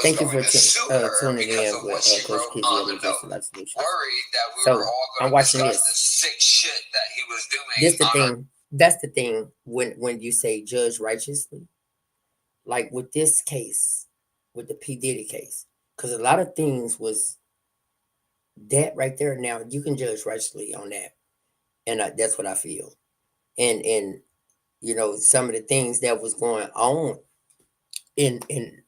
Thank you for tuning in with Coach Kizzy of Majestic Life Solutions. So I'm watching this. This the thing. That's the thing when you say judge righteously, like with this case, with the P Diddy case, because a lot of things was that right there. Now you can judge righteously on that, and that's what I feel. And some of the things that was going on in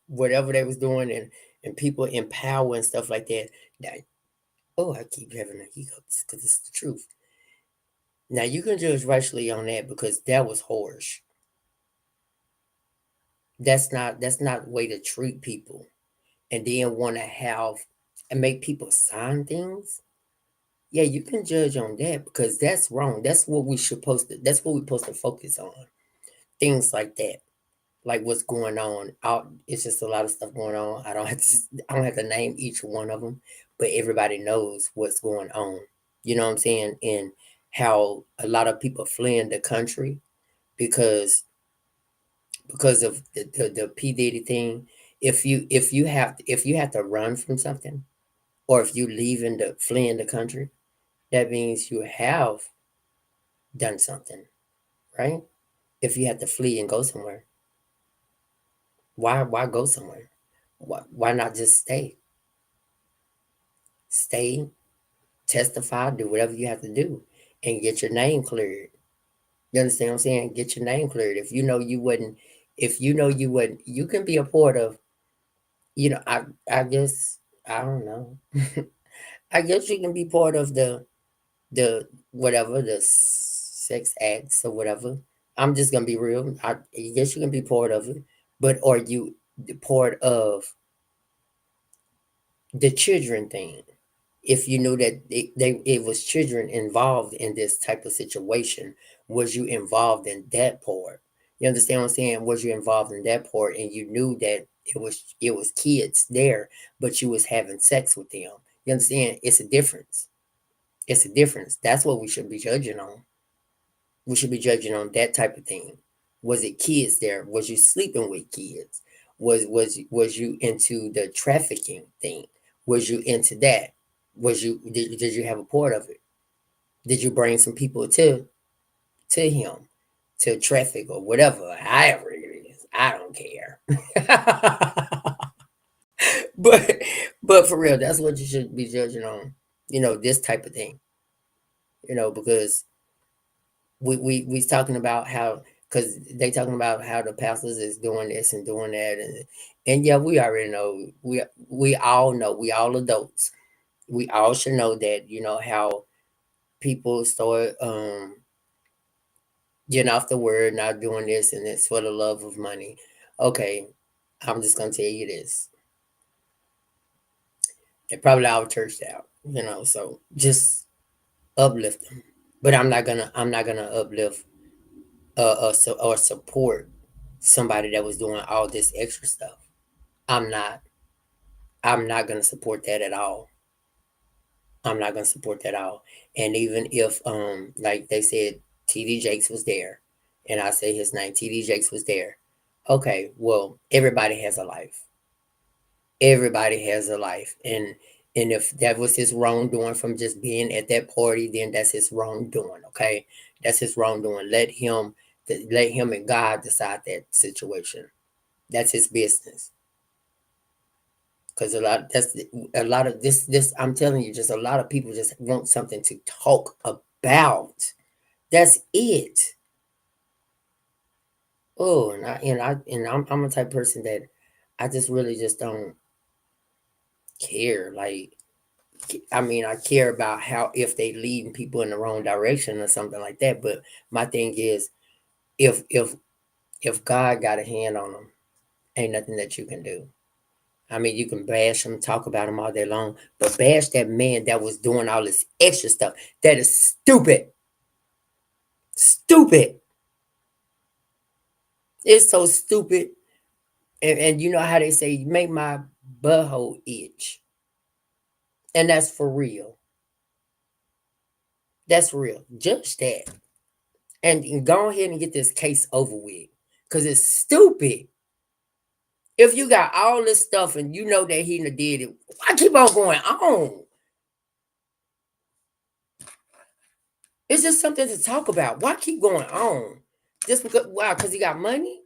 whatever they was doing and people in power and stuff like that. That oh, I keep having the hiccups because it's the truth. Now you can judge rightly on that because that was harsh. That's not way to treat people, and then want to have and make people sign things. Yeah, you can judge on that because that's wrong. That's what we supposed to. That's what we're supposed to focus on. Things like that, like what's going on. Out, it's just a lot of stuff going on. I don't have to name each one of them, but everybody knows what's going on. You know what I'm saying? And how a lot of people fleeing the country because of the P Diddy thing. If you have to run from something, or if you leaving the fleeing the country, that means you have done something, right? If you have to flee and go somewhere, why go somewhere? Why not just stay, testify, do whatever you have to do, and get your name cleared. You understand what I'm saying? Get your name cleared. If you know you wouldn't, you can be a part of. I guess I don't know. I guess you can be part of the whatever the sex acts or whatever. I'm just gonna be real. I guess you can be part of it, but are you the part of the children thing? If you knew that it was children involved in this type of situation, was you involved in that part? You understand what I'm saying? Was you involved in that part and you knew that it was kids there, but you was having sex with them? You understand? It's a difference. It's a difference. That's what we should be judging on. We should be judging on that type of thing. Was it kids there? Was you sleeping with kids? Was you into the trafficking thing? Was you into that? Did you have a part of it? Did you bring some people to him to traffic or whatever? However it is, I don't care. but but for real, that's what you should be judging on. This type of thing. Because we talking about how, because they talking about how the pastors is doing this and doing that, and yeah, we already know. We all know. We all adults. We all should know that how people start getting off the word, not doing this, and it's for the love of money. Okay, I'm just gonna tell you this. They probably all churched out, so just uplift them. But I'm not gonna uplift or support somebody that was doing all this extra stuff. I'm not. I'm not gonna support that at all. I'm not gonna support that at all. And even if like they said, TD Jakes was there, and I say his name, TD Jakes was there. Okay, well, everybody has a life. Everybody has a life, and if that was his wrongdoing from just being at that party, then that's his wrongdoing. Okay, that's his wrongdoing. Let him and God decide that situation. That's his business. Because a lot of this I'm telling you, just a lot of people just want something to talk about. That's it. Oh, I'm a type of person that I just really just don't care. Like, I mean, I care about how, if they leading people in the wrong direction or something like that. But my thing is, if God got a hand on them, ain't nothing that you can do. I mean, you can bash him, talk about him all day long, but bash that man that was doing all this extra stuff. That is stupid. Stupid. It's so stupid. And you know how they say, make my butthole itch. And that's for real. That's real. Judge that. And go ahead and get this case over with. Because it's stupid. If you got all this stuff and you know that he done did it, why keep on going on? It's just something to talk about. Why keep going on? Just because, wow, because he got money?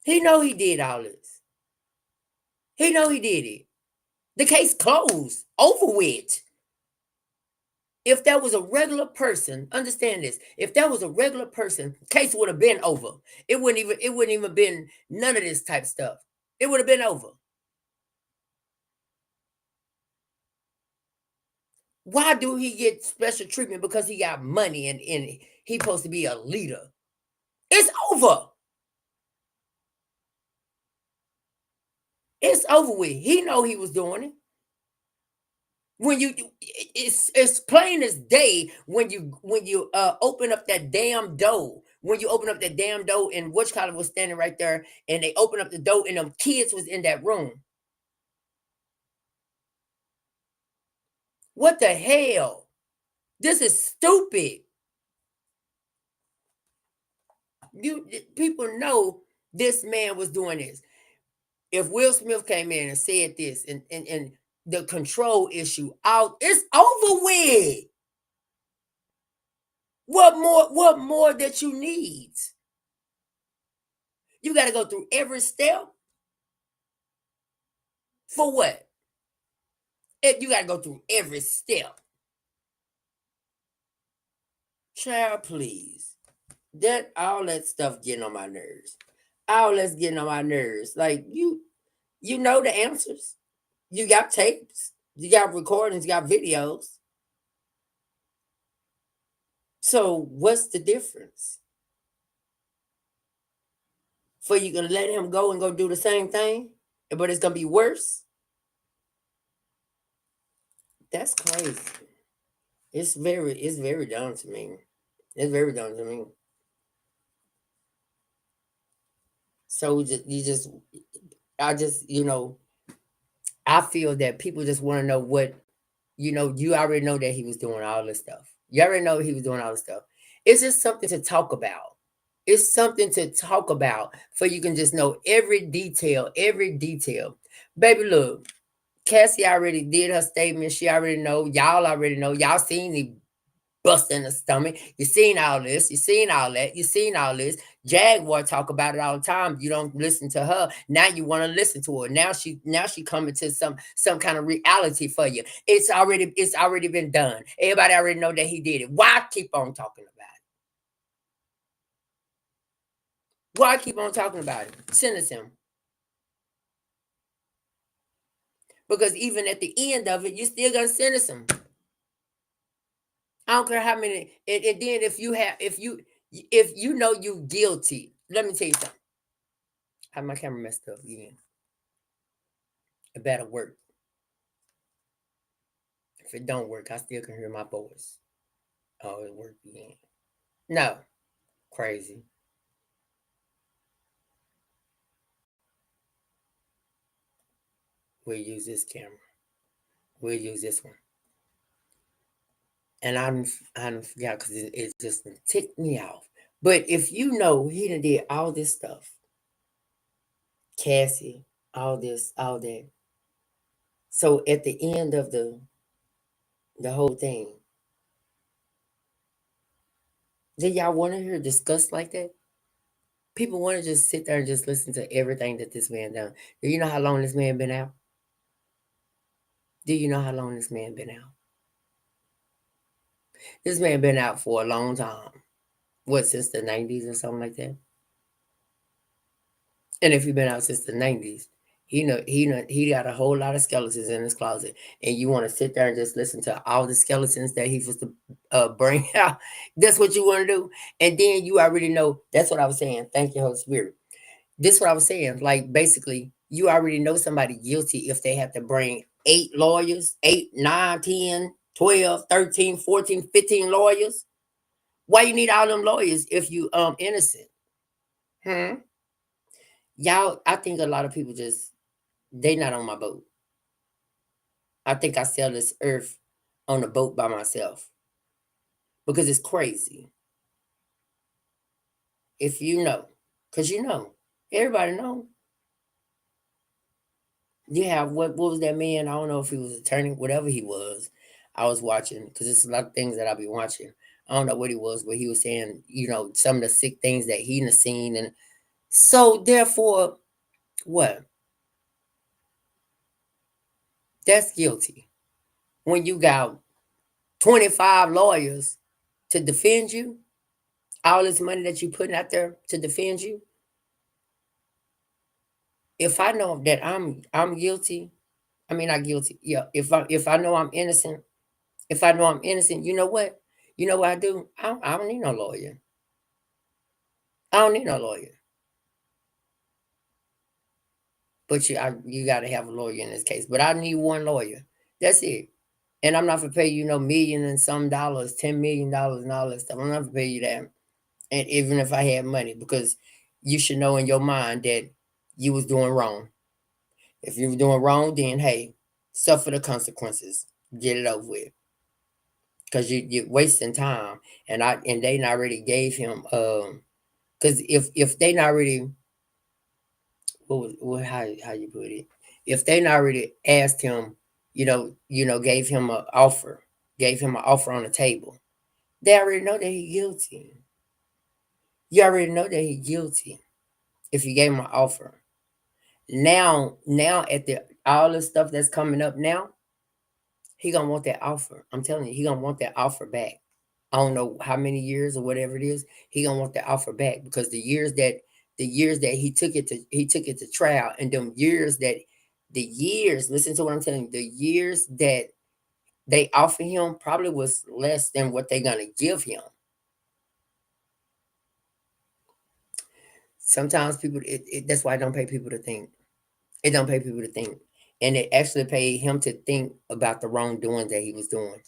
He know he did all this. He know he did it. The case closed, over with. If that was a regular person, understand this. If that was a regular person, case would have been over. It wouldn't even been none of this type stuff. It would have been over. Why do he get special treatment? Because he got money and he supposed to be a leader. It's over. It's over with. He know he was doing it. When you it's plain as day when you open up that damn door. When you open up that damn door and Witch Collar was standing right there and they opened up the door and them kids was in that room. What the hell? This is stupid. You people know this man was doing this. If Will Smith came in and said this and the control issue out, it's over with. What more that you need? You got to go through every step for what? You got to go through every step. Child, please. That all that stuff getting on my nerves. All that's getting on my nerves. Like you know the answers. You got tapes. You got recordings. You got videos. So what's the difference? For you gonna let him go and go do the same thing, but it's gonna be worse? That's crazy. It's very dumb to me. It's very dumb to me. So I just, I feel that people just want to know what, you already know that he was doing all this stuff. You already know he was doing all this stuff. It's just something to talk about. It's something to talk about for you can just know every detail, every detail. Baby, look, Cassie already did her statement. She already know. Y'all already know. Y'all seen the bust in the stomach. You seen all this. You seen all that. You seen all this. Jaguar talk about it all the time. You don't listen to her. Now you want to listen to her. Now she coming to some kind of reality for you. It's already been done. Everybody already know that he did it. Why keep on talking about it? Why keep on talking about it? Sentence him. Because even at the end of it, you still gonna sentence him. I don't care how many. And then if you know you guilty, let me tell you something. Have my camera messed up again. It better work. If it don't work, I still can hear my voice. Oh, it worked again. No, crazy. We'll use this camera. We'll use this one. And I forgot because it just ticked me off. But if you know he done did all this stuff, Cassie, all this, all that. So at the end of the whole thing, did y'all want to hear discuss like that? People want to just sit there and just listen to everything that this man done. Do you know how long this man been out? Do you know how long this man been out? This man been out for a long time. What, since the 90s or something like that? And if he been out since the 90s, he got a whole lot of skeletons in his closet. And you want to sit there and just listen to all the skeletons that he was to bring out. That's what you want to do. And then you already know. That's what I was saying. Thank you, Holy Spirit. This is what I was saying. Like, basically, you already know somebody guilty if they have to bring 8 lawyers, 8, 9, 10, 12, 13, 14, 15 lawyers. Why you need all them lawyers if you innocent? Hmm? Y'all, I think a lot of people just they not on my boat. I think I sail this earth on a boat by myself because it's crazy. If you know. Cause everybody know. Yeah, what was that man? I don't know if he was attorney, whatever he was. I was watching because it's a lot of things that I'll be watching. I don't know what he was, but he was saying, some of the sick things that he done seen, and so therefore, what? That's guilty. When you got 25 lawyers to defend you, all this money that you putting out there to defend you. If I know that I'm guilty, I mean not guilty. Yeah, if I know I'm innocent, if I know I'm innocent, you know what? You know what I do? I don't need no lawyer. I don't need no lawyer. But you got to have a lawyer in this case. But I need one lawyer. That's it. And I'm not gonna pay you no million and some dollars, $10 million and all that stuff. I'm not gonna pay you that. And even if I had money, because you should know in your mind that you was doing wrong. If you were doing wrong, then hey, suffer the consequences. Get it over with. Because you're wasting time. And they not already gave him because if they not really how you put it, if they not already asked him, gave him an offer on the table, they already know that he guilty. You already know that he guilty if you gave him an offer. Now at the all the stuff that's coming up now, he gonna want that offer. I'm telling you, he gonna want that offer back. I don't know how many years or whatever it is. He gonna want that offer back because the years that he took it to trial, and the years. Listen to what I'm telling you. The years that they offer him probably was less than what they're gonna give him. Sometimes people, that's why I don't pay people to think. It don't pay people to think, and it actually paid him to think about the wrongdoing that he was doing.